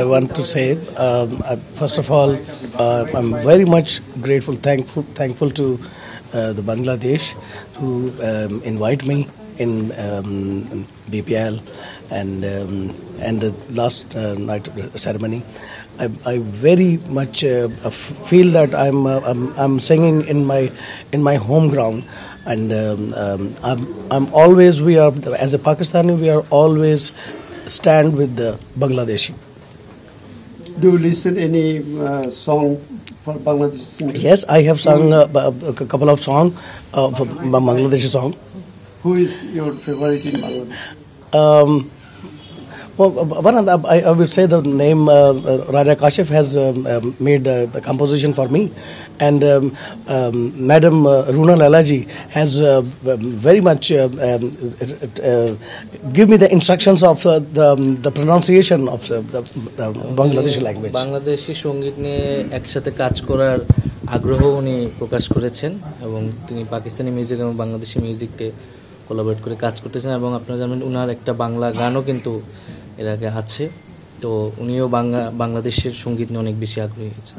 I want to say, first of all, I'm very much grateful, thankful to the Bangladesh who invite me in BPL and the last night ceremony. I very much feel that I'm singing in my home ground, and I'm always, we are, as a Pakistani, we are always stand with the Bangladeshi. Do you listen any song for Bangladeshi singers? Yes, I have sung a couple of songs, Bangladeshi song. Who is your favorite in Bangladesh? Well, one of the, I would say the name Raja Kashif has made a composition for me, and Madam Runa Lalaji has very much give me the instructions of the pronunciation of the Bangladeshi language. Bangladeshi সঙ্গীত নিয়ে একসাথে কাজ করার আগ্রহ উনি প্রকাশ করেছেন এবং তিনি পাকিস্তানি মিউজিক এবং বাংলাদেশি মিউজিককে কোলাবরেট করে কাজ করতেছেন এবং আপনারা জানেন উনার একটা বাংলা গানও কিন্তু এর আগে আছে, তো উনিও বাংলাদেশের সঙ্গীত নিয়ে অনেক বেশি আগ্রহী হয়েছেন।